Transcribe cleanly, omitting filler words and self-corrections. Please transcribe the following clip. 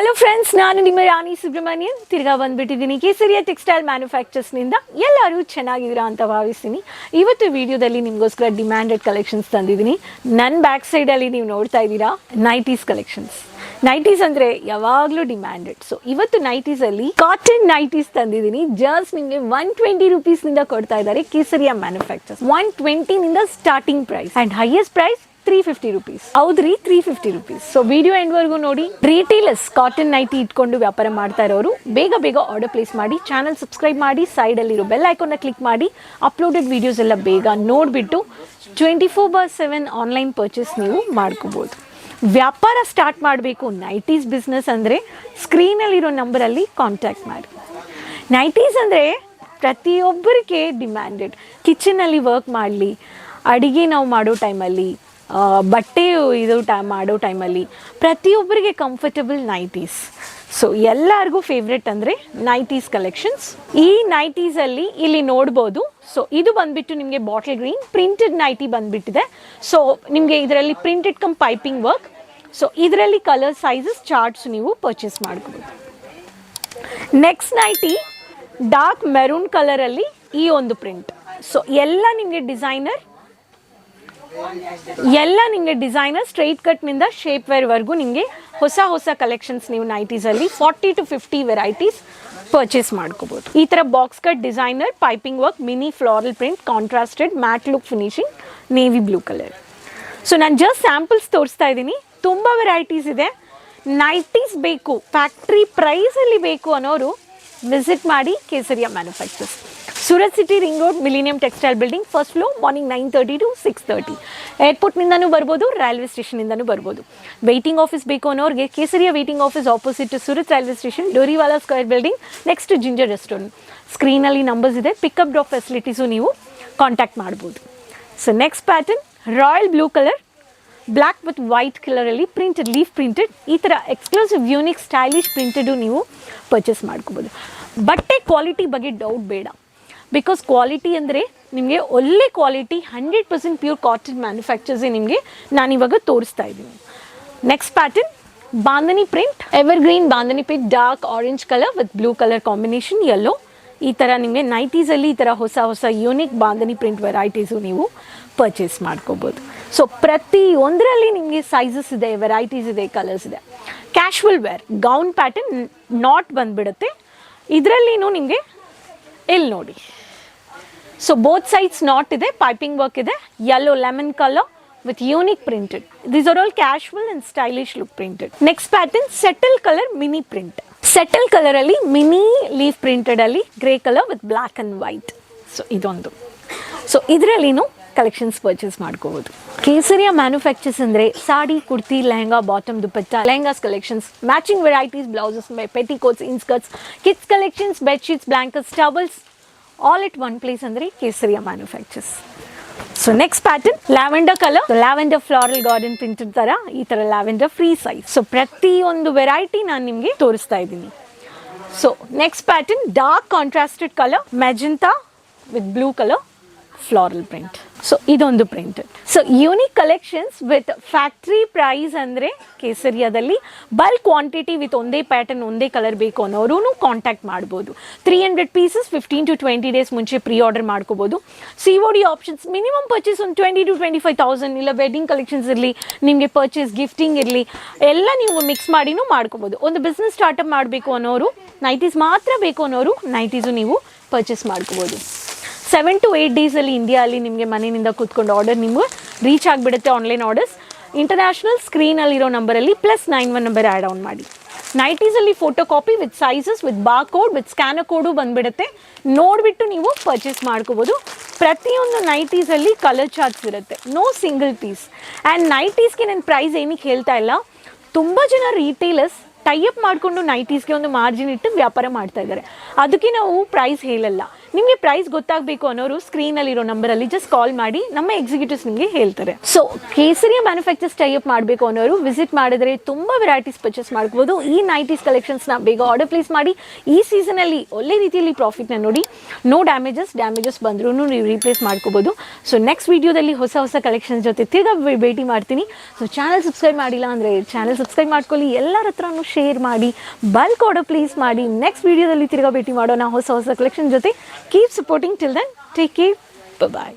Hello friends, ನಾನು ನಿಮ್ಮ ರಾಣಿ ಸುಬ್ರಹ್ಮಣ್ಯನ್ ತಿರ್ಗಾ ಬಂದ್ಬಿಟ್ಟಿದ್ದೀನಿ ಕೇಸರಿಯ ಟೆಕ್ಸ್ಟೈಲ್ ಮ್ಯಾನುಫ್ಯಾಕ್ಚರ್ಸ್ನಿಂದ. ಎಲ್ಲರೂ ಚೆನ್ನಾಗಿದ್ದೀರಾ ಅಂತ ಭಾವಿಸ್ತೀನಿ. ಇವತ್ತು ವಿಡಿಯೋದಲ್ಲಿ ನಿಮಗೋಸ್ಕರ ಡಿಮ್ಯಾಂಡೆಡ್ ಕಲೆಕ್ಷನ್ಸ್ ತಂದಿದ್ದೀನಿ. ನನ್ನ ಬ್ಯಾಕ್ ಸೈಡಲ್ಲಿ ನೀವು ನೋಡ್ತಾ ಇದ್ದೀರಾ ನೈಟೀಸ್ ಕಲೆಕ್ಷನ್ಸ್. ನೈಟೀಸ್ ಅಂದರೆ ಯಾವಾಗಲೂ ಡಿಮ್ಯಾಂಡೆಡ್. ಸೊ ಇವತ್ತು ನೈಟೀಸಲ್ಲಿ ಕಾಟನ್ ನೈಟೀಸ್ ತಂದಿದ್ದೀನಿ. ಜಸ್ಟ್ ನಿಮಗೆ 120 ರುಪೀಸ್ನಿಂದ ಕೊಡ್ತಾ ಇದ್ದಾರೆ ಕೇಸರಿಯ ಮ್ಯಾನುಫ್ಯಾಕ್ಚರ್ಸ್. 120ನಿಂದ starting price and highest price 350 rupees. ಹೌದ್ರಿ, 350 ರುಪೀಸ್. ಸೊ ವಿಡಿಯೋ ಎಂಡ್ವರೆಗೂ ನೋಡಿ. ರಿಟೇಲರ್ಸ್ ಕಾಟನ್ ನೈಟಿ ಇಟ್ಕೊಂಡು ವ್ಯಾಪಾರ ಮಾಡ್ತಾ ಇರೋರು ಬೇಗ ಆರ್ಡರ್ ಪ್ಲೇಸ್ ಮಾಡಿ, ಚಾನಲ್ ಸಬ್ಸ್ಕ್ರೈಬ್ ಮಾಡಿ, ಸೈಡಲ್ಲಿರೋ ಬೆಲ್ ಐಕಾನ್ನ ಕ್ಲಿಕ್ ಮಾಡಿ ಅಪ್ಲೋಡೆಡ್ ವಿಡಿಯೋಸ್ ಎಲ್ಲ ಬೇಗ ನೋಡಿಬಿಟ್ಟು 24/7 ಆನ್ಲೈನ್ ಪರ್ಚೇಸ್ ನೀವು ಮಾಡ್ಕೋಬೋದು. ವ್ಯಾಪಾರ ಸ್ಟಾರ್ಟ್ ಮಾಡಬೇಕು, ನೈಟೀಸ್ ಬಿಸ್ನೆಸ್ ಅಂದರೆ ಸ್ಕ್ರೀನಲ್ಲಿರೋ ನಂಬರಲ್ಲಿ ಕಾಂಟ್ಯಾಕ್ಟ್ ಮಾಡಿ. ನೈಟೀಸ್ ಅಂದರೆ ಪ್ರತಿಯೊಬ್ಬರಿಗೆ ಡಿಮ್ಯಾಂಡೆಡ್. ಕಿಚನಲ್ಲಿ ವರ್ಕ್ ಮಾಡಲಿ, ಅಡುಗೆ ನಾವು ಮಾಡೋ ಟೈಮಲ್ಲಿ, ಬಟ್ಟೆ ಮಾಡೋ ಟೈಮಲ್ಲಿ ಪ್ರತಿಯೊಬ್ಬರಿಗೆ ಕಂಫರ್ಟಬಲ್ ನೈಟೀಸ್. ಸೊ ಎಲ್ಲರಿಗೂ ಫೇವ್ರೆಟ್ ಅಂದರೆ ನೈಟೀಸ್ ಕಲೆಕ್ಷನ್ಸ್. ಈ ನೈಟೀಸಲ್ಲಿ ಇಲ್ಲಿ ನೋಡ್ಬೋದು. ಸೊ ಇದು ಬಂದುಬಿಟ್ಟು ನಿಮಗೆ ಬಾಟಲ್ ಗ್ರೀನ್ ಪ್ರಿಂಟೆಡ್ ನೈಟಿ ಬಂದುಬಿಟ್ಟಿದೆ. ಸೊ ನಿಮಗೆ ಇದರಲ್ಲಿ printed come piping work. So ಇದರಲ್ಲಿ ಕಲರ್ ಸೈಜಸ್ ಚಾರ್ಟ್ಸ್ ನೀವು ಪರ್ಚೇಸ್ ಮಾಡ್ಕೋಬೋದು. ನೆಕ್ಸ್ಟ್ ನೈಟಿ ಡಾರ್ಕ್ ಮೆರೂನ್ ಕಲರಲ್ಲಿ ಈ ಒಂದು ಪ್ರಿಂಟ್. ಸೊ ಎಲ್ಲ ನಿಮಗೆ ಡಿಸೈನರ್ ಸ್ಟ್ರೈಟ್ ಕಟ್ನಿಂದ ಶೇಪ್ ವೇರ್ವರೆಗೂ ನಿಮಗೆ ಹೊಸ ಕಲೆಕ್ಷನ್ಸ್ ನೀವು ನೈಟೀಸಲ್ಲಿ 40 to 50 ವೆರೈಟೀಸ್ ಪರ್ಚೇಸ್ ಮಾಡ್ಕೋಬೋದು. ಈ ಥರ box cut designer piping work, mini floral print, contrasted matte look finishing, navy blue colour. So ನಾನು ಜಸ್ಟ್ ಸ್ಯಾಂಪಲ್ಸ್ ತೋರಿಸ್ತಾ ಇದ್ದೀನಿ. ತುಂಬ ವೆರೈಟೀಸ್ ಇದೆ. ನೈಟೀಸ್ ಬೇಕು, ಫ್ಯಾಕ್ಟ್ರಿ ಪ್ರೈಸಲ್ಲಿ ಬೇಕು ಅನ್ನೋರು ವಿಸಿಟ್ ಮಾಡಿ Kesariya manufacturers. Surat city ring road, millennium textile building, first floor, morning 9:30 to 6:30. ಏರ್ಪೋರ್ಟ್ನಿಂದನೂ ಬರ್ಬೋದು, ರೈಲ್ವೆ ಸ್ಟೇಷನಿಂದನೂ ಬರ್ಬೋದು. ವೆಯ್ಟಿಂಗ್ ಆಫೀಸ್ ಬೇಕು ಅನ್ನೋರಿಗೆ Kesariya waiting office opposite Surat railway station, Doriwala square building, next Ginger restaurant. ಸ್ಕ್ರೀನಲ್ಲಿ ನಂಬರ್ಸ್ ಇದೆ, ಪಿಕಪ್ ಡ್ರಾಪ್ ಫೆಸಿಲಿಟೀಸು ನೀವು ಕಾಂಟ್ಯಾಕ್ಟ್ ಮಾಡ್ಬೋದು. So next pattern royal blue colour, black with white ಕಲರಲ್ಲಿ ಪ್ರಿಂಟೆಡ್, ಲೀಫ್ ಪ್ರಿಂಟೆಡ್. ಈ ಥರ ಎಕ್ಸ್ಕ್ಲೂಸಿವ್ ಯೂನಿಕ್ ಸ್ಟೈಲಿಶ್ ಪ್ರಿಂಟೆಡು ನೀವು purchase ಮಾಡ್ಕೋಬೋದು. ಬಟ್ಟೆ ಕ್ವಾಲಿಟಿ ಬಗ್ಗೆ ಡೌಟ್ ಬೇಡ. ಬಿಕಾಸ್ ಕ್ವಾಲಿಟಿ ಅಂದರೆ ನಿಮಗೆ ಒಳ್ಳೆ ಕ್ವಾಲಿಟಿ 100% ಪ್ಯೂರ್ ಕಾಟನ್ ಮ್ಯಾನುಫ್ಯಾಕ್ಚರ್ಸೇ ನಿಮಗೆ ನಾನಿವಾಗ ತೋರಿಸ್ತಾ ಇದ್ದೀನಿ. Next pattern bandhani print, evergreen bandhani print, dark orange colour with blue colour combination, yellow. ಈ ಥರ ನಿಮಗೆ ನೈಟೀಸಲ್ಲಿ ಈ ಥರ ಹೊಸ ಯೂನಿಕ್ ಬಾಂಧನಿ ಪ್ರಿಂಟ್ ವೆರೈಟೀಸು ನೀವು ಪರ್ಚೇಸ್ ಮಾಡ್ಕೋಬೋದು. ಸೊ ಪ್ರತಿಯೊಂದರಲ್ಲಿ ನಿಮಗೆ ಸೈಜಸ್ ಇದೆ, ವೆರೈಟೀಸ್ ಇದೆ, ಕಲರ್ಸ್ ಇದೆ. Casual wear gown pattern knot ಬಂದುಬಿಡುತ್ತೆ ಇದರಲ್ಲಿನೂ ನಿಮಗೆ. ಇಲ್ಲಿ ನೋಡಿ, ಸೊ ಬೋತ್ ಸೈಡ್ಸ್ ನಾಟ್ ಇದೆ, ಪೈಪಿಂಗ್ ವರ್ಕ್ ಇದೆ, yellow lemon colour with unique printed. These are all casual and stylish look printed. Next pattern settle colour mini print. Settle ಕಲರಲ್ಲಿ mini leaf ಪ್ರಿಂಟೆಡಲ್ಲಿ grey colour with black and white. So ಇದೊಂದು. So ಇದರಲ್ಲಿನೂ collections purchase ಮಾಡ್ಕೋಬೋದು. Kesariya manufacturers ಅಂದರೆ sari, kurti, lehenga, bottom, dupatta, lehengas collections, matching varieties, blouses, petticoats, inskirts, kids collections, bedsheets, blankets, towels, all at one place ಅಂದರೆ Kesariya manufacturers. So next pattern lavender colour, lavender floral garden printed ಥರ ಈ ಥರ lavender free size. So ಪ್ರತಿಯೊಂದು variety ನಾನು ನಿಮಗೆ ತೋರಿಸ್ತಾ ಇದ್ದೀನಿ. So next pattern dark contrasted colour, magenta with blue colour, floral print. So ಇದೊಂದು printed. So unique collections with factory price ಅಂದರೆ ಕೇಸರಿಯಾದಲ್ಲಿ ಬಲ್ಕ್ ಕ್ವಾಂಟಿಟಿ ವಿತ್ ಒಂದೇ ಪ್ಯಾಟರ್ನ್ ಒಂದೇ ಕಲರ್ ಬೇಕು ಅನ್ನೋರು ಕಾಂಟ್ಯಾಕ್ಟ್ ಮಾಡ್ಬೋದು. 300 ಪೀಸಸ್ 15 to 20 ಡೇಸ್ ಮುಂಚೆ ಪ್ರೀ ಆರ್ಡರ್ ಮಾಡ್ಕೋಬೋದು. COD ಆಪ್ಷನ್ಸ್, ಮಿನಿಮಮ್ ಪರ್ಚೇಸ್ ಒಂದು 20,000 to 25,000. ಇಲ್ಲ ವೆಡ್ಡಿಂಗ್ ಕಲೆಕ್ಷನ್ಸ್ ಇರಲಿ, ನಿಮಗೆ ಪರ್ಚೇಸ್ ಗಿಫ್ಟಿಂಗ್ ಇರಲಿ, ಎಲ್ಲ ನೀವು ಮಿಕ್ಸ್ ಮಾಡಿನೂ ಮಾಡ್ಕೋಬೋದು. ಒಂದು ಬಿಸ್ನೆಸ್ ಸ್ಟಾರ್ಟಪ್ ಮಾಡಬೇಕು ಅನ್ನೋರು, ನೈಟೀಸ್ ಮಾತ್ರ ಬೇಕು ಅನ್ನೋರು ನೈಟೀಸು ನೀವು ಪರ್ಚೇಸ್ ಮಾಡ್ಕೋಬೋದು. 7 to 8 ಡೇಸಲ್ಲಿ ಇಂಡಿಯಾದಲ್ಲಿ ನಿಮಗೆ ಮನೆಯಿಂದ ಕೂತ್ಕೊಂಡು ಆರ್ಡರ್ ನಿಮಗೆ ರೀಚ್ ಆಗಿಬಿಡುತ್ತೆ. ಆನ್ಲೈನ್ ಆರ್ಡರ್ಸ್ ಇಂಟರ್ನ್ಯಾಷನಲ್ ಸ್ಕ್ರೀನಲ್ಲಿರೋ ನಂಬರಲ್ಲಿ +91 ನಂಬರ್ ಆ್ಯಡ್ ಆನ್ ಮಾಡಿ. ನೈಟೀಸಲ್ಲಿ photo copy with sizes with bar code with scanner code ಬಂದುಬಿಡುತ್ತೆ. ನೋಡಿಬಿಟ್ಟು ನೀವು ಪರ್ಚೇಸ್ ಮಾಡ್ಕೋಬೋದು. ಪ್ರತಿಯೊಂದು ನೈಟೀಸಲ್ಲಿ ಕಲರ್ ಚಾರ್ಟ್ಸ್ ಇರುತ್ತೆ, ನೋ ಸಿಂಗಲ್ ಪೀಸ್. ಆ್ಯಂಡ್ ನೈಟೀಸ್ಗೆ ನಾನು ಪ್ರೈಸ್ ಏನಕ್ಕೆ ಹೇಳ್ತಾ ಇಲ್ಲ, ತುಂಬ ಜನ ರೀಟೇಲರ್ಸ್ ಟೈಅಪ್ ಮಾಡಿಕೊಂಡು ನೈಟೀಸ್ಗೆ ಒಂದು ಮಾರ್ಜಿನ್ ಇಟ್ಟು ವ್ಯಾಪಾರ ಮಾಡ್ತಾ ಇದ್ದಾರೆ. ಅದಕ್ಕೆ ನಾವು ಪ್ರೈಸ್ ಹೇಳಲ್ಲ. ನಿಮಗೆ ಪ್ರೈಸ್ ಗೊತ್ತಾಗಬೇಕು ಅನ್ನೋರು ಸ್ಕ್ರೀನಲ್ಲಿರೋ ನಂಬರಲ್ಲಿ ಜಸ್ಟ್ ಕಾಲ್ ಮಾಡಿ, ನಮ್ಮ ಎಕ್ಸಿಕ್ಯೂಟಿವ್ಸ್ ನಿಮಗೆ ಹೇಳ್ತಾರೆ. ಸೊ ಕೇಸರಿಯ ಮ್ಯಾನುಫ್ಯಾಕ್ಚರ್ಸ್ ಟೈಅಪ್ ಮಾಡಬೇಕು ಅನ್ನೋರು ವಿಸಿಟ್ ಮಾಡಿದ್ರೆ ತುಂಬ ವೆರೈಟೀಸ್ ಪರ್ಚೇಸ್ ಮಾಡ್ಬೋದು. ಈ ನೈಟೀಸ್ ಕಲೆಕ್ಷನ್ಸ್ನ ಬೇಗ ಆರ್ಡರ್ ಪ್ಲೇಸ್ ಮಾಡಿ. ಈ ಸೀಸನಲ್ಲಿ ಒಳ್ಳೆ ರೀತಿಯಲ್ಲಿ ಪ್ರಾಫಿಟ್ನ ನೋಡಿ. ನೋ ಡ್ಯಾಮೇಜಸ್ ಬಂದ್ರೂ ನೀವು ರೀಪ್ಲೇಸ್ ಮಾಡ್ಕೋಬೋದು. ಸೊ ನೆಕ್ಸ್ಟ್ ವಿಡಿಯೋದಲ್ಲಿ ಹೊಸ ಕಲೆಕ್ಷನ್ಸ್ ಜೊತೆ ತಿರ್ಗಾ ಭೇಟಿ ಮಾಡ್ತೀನಿ. ಸೊ ಚಾನಲ್ ಸಬ್ಸ್ಕ್ರೈಬ್ ಮಾಡಿಲ್ಲ ಅಂದರೆ ಚಾನಲ್ ಸಬ್ಸ್ಕ್ರೈಬ್ ಮಾಡ್ಕೊಳ್ಳಿ, ಎಲ್ಲರ ಹತ್ರನೂ ಶೇರ್ ಮಾಡಿ, ಬಲ್ಕ್ ಆರ್ಡರ್ ಪ್ಲೇಸ್ ಮಾಡಿ. ನೆಕ್ಸ್ಟ್ ವಿಡಿಯೋದಲ್ಲಿ ತಿರ್ಗಾ ಭೇಟಿ ಮಾಡೋಣ ಹೊಸ ಕಲೆಕ್ಷನ್ ಜೊತೆ. Keep supporting till then, take care, ಬಾಯ್.